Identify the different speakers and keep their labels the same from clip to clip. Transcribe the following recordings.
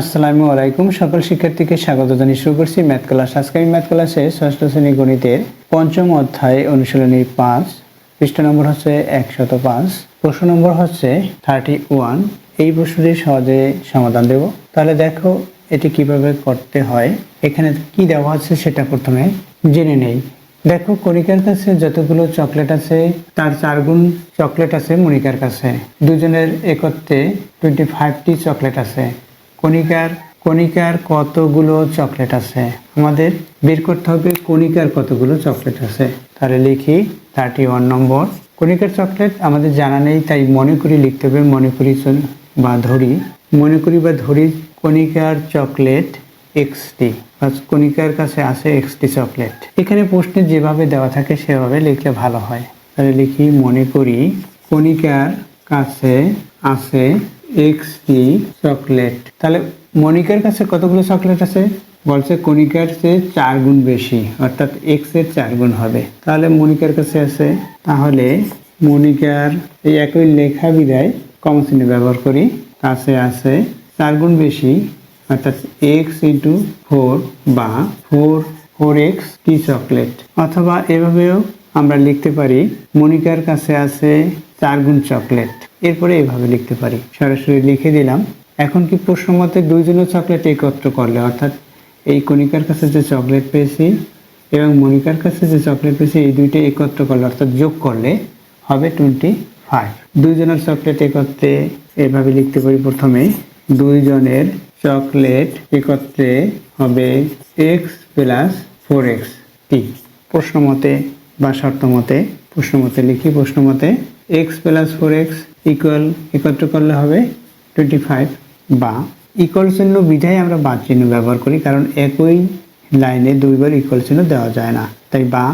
Speaker 1: আসসালামু আলাইকুম। সকল শিক্ষার্থীকে স্বাগত জানিয়ে শুরু করছি ম্যাথ ক্লাস। আজকে আমি ম্যাথ ক্লাসে ষষ্ঠ শ্রেণী গণিতের পঞ্চম অধ্যায় অনুশীলনী 5, পৃষ্ঠা নম্বর হচ্ছে 105, প্রশ্ন নম্বর হচ্ছে 31। এই প্রশ্নটি সহজে সমাধান দেব। তাহলে দেখো এটি কিভাবে করতে হয়। এখানে কি দেওয়া আছে সেটা প্রথমে জেনে নেই। দেখো কণিকার কাছে যতগুলো চকলেট আছে তার 4 গুণ চকলেট আছে মনিকার কাছে। দুজনের একত্রে 25টি চকলেট আছে। কণিকার কতগুলো চকলেট আছে আমাদের বের করতে হবে। কণিকার কতগুলো চকলেট আছে, তাহলে লিখি 31 নম্বর। কণিকার চকলেট আমাদের জানা নেই, তাই মনে করি লিখতে হবে। মনে করি বা ধরি কণিকার চকলেট এক্সটি, কণিকার কাছে আছে এক্সটি চকলেট। এখানে প্রশ্নে যেভাবে দেওয়া থাকে সেভাবে লিখলে ভালো হয়। তাহলে লিখি মনে করি কণিকার কাছে আছে এক্সটি চকলেট। তাহলে মনিকার কাছে কতগুলো চকলেট আছে বলছে কণিকার চেয়ে 4 গুণ বেশি, অর্থাৎ এক্স এর 4 গুণ হবে। তাহলে মনিকার কাছে আছে, তাহলে মনিকার এই একই লেখা বিদায় কমা চিহ্ন ব্যবহার করি। কাছে আছে 4 গুণ বেশি, অর্থাৎ এক্স ইন্টু 4 বা 4x টি চকলেট। অথবা এভাবেও আমরা লিখতে পারি মনিকার কাছে আছে 4 গুণ চকলেট। এরপরে এভাবে লিখতে পারি, সরাসরি লিখে দিলাম। এখন কি প্রশ্ন মতে দুইজনের চকলেট একত্র করলে, অর্থাৎ এই কণিকার কাছে যে চকলেট পেয়েছি এবং মনিকার কাছে যে চকলেট পেয়েছি এই দুইটা একত্র করলে, অর্থাৎ যোগ করলে হবে 25। দুইজনের চকলেট একত্রে এভাবে লিখতে পারি। প্রথমে দুইজনের চকলেট একত্রে হবে x প্লাস 4x টি। প্রশ্ন মতে বা শর্ত মতে, প্রশ্ন মতে লিখি, প্রশ্ন মতে x প্লাস 4x ইকুয়াল একত্র করলে হবে 25, বা ইকুয়াল চিহ্ন বিধায় আমরা বাদ চিহ্ন ব্যবহার করি, কারণ একই লাইনে দুইবার ইকুয়াল চিহ্ন দেওয়া যায় না, তাই বা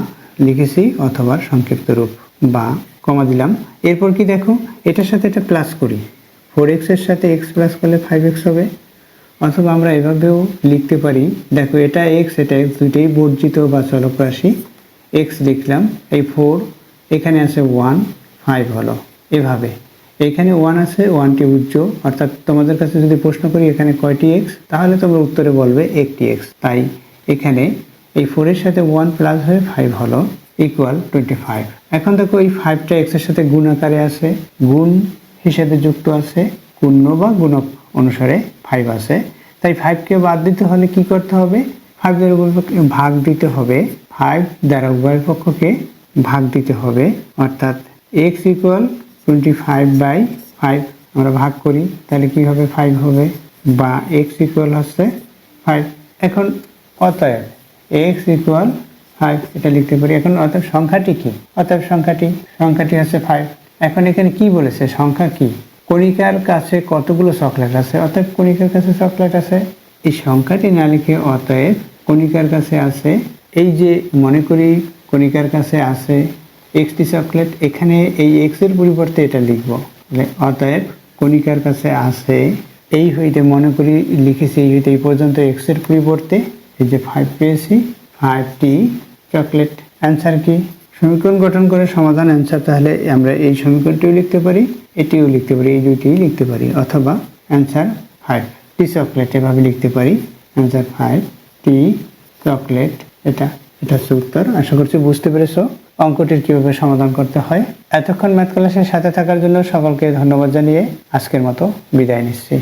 Speaker 1: লিখেছি, অথবা সংক্ষিপ্ত রূপ বা কমা দিলাম। এরপর কি দেখো এটার সাথে এটা প্লাস করি, 4x এর সাথে x প্লাস করলে 5x হবে। অথবা আমরা এভাবেও লিখতে পারি, দেখো এটা x এটা x দুইটাই বর্জিত বা চলক রাশি। x লিখলাম, এই 4 এখানে আছে 1, 5 হলো। এভাবে এখানে 1 আছে, 1টি উজ্জ, অর্থাৎ তোমাদের কাছে যদি প্রশ্ন করি এখানে কয়টি x, তাহলে তোমরা উত্তরে বলবে একটি x। তাই এখানে এই 4 এর সাথে 1 প্লাস হয়ে 5 হলো ইকুয়াল 25। এখন দেখো এই 5টা x এর সাথে গুণ আকারে আছে, গুণ হিসেবে যুক্ত আছে, পূর্ণ বা গুণক অনুসারে 5 আছে। তাই 5কে বাদ দিতে হলে কি করতে হবে, 5 দ্বারা ভাগ দিতে হবে, 5 দ্বারা উভয় পক্ষকে ভাগ দিতে হবে, অর্থাৎ x ইকুয়াল 25/5 আমরা ভাগ করি, তাহলে কি হবে 5 হবে, বা x ইকুয়াল হচ্ছে 5। এখন অতএব x ইকুয়াল 5 এটা লিখতে পারি। এখন অতএব সংখ্যাটি কি, অতএব সংখ্যাটি হচ্ছে 5। এখন এখানে কি বলেছে, সংখ্যা কি, কণিকার কাছে কতগুলো চকলেট আছে, অতএব কণিকার কাছে চকলেট আছে। এই সংখ্যাটি না লিখে অতএব কণিকার কাছে আছে, এই যে মনে করি কণিকার কাছে আছে এক্সটি চকলেট, এখানে এই এক্স এর পরিবর্তে এটা লিখবো, অতএব কণিকার কাছে আছে, এই হইতে মনে করি লিখেছি এই হইতে এই পর্যন্ত এক্স এর পরিবর্তে এই যে 5 পেয়েছি, 5টি চকলেট। অ্যান্সার কি, সমীকরণ গঠন করে সমাধান অ্যান্সার। তাহলে আমরা এই সমীকরণটিও লিখতে পারি, এটিও লিখতে পারি, এই দুইটিই লিখতে পারি, অথবা অ্যান্সার 5টি চকলেট এভাবে লিখতে পারি, অ্যান্সার 5টি চকলেট। এটা হচ্ছে উত্তর। আশা করছি বুঝতে পেরেছো অঙ্কটির কিভাবে সমাধান করতে হয়। এতক্ষণ ম্যাথ ক্লাসের সাথে থাকার জন্য সকলকে ধন্যবাদ জানিয়ে আজকের মতো বিদায় নিচ্ছি।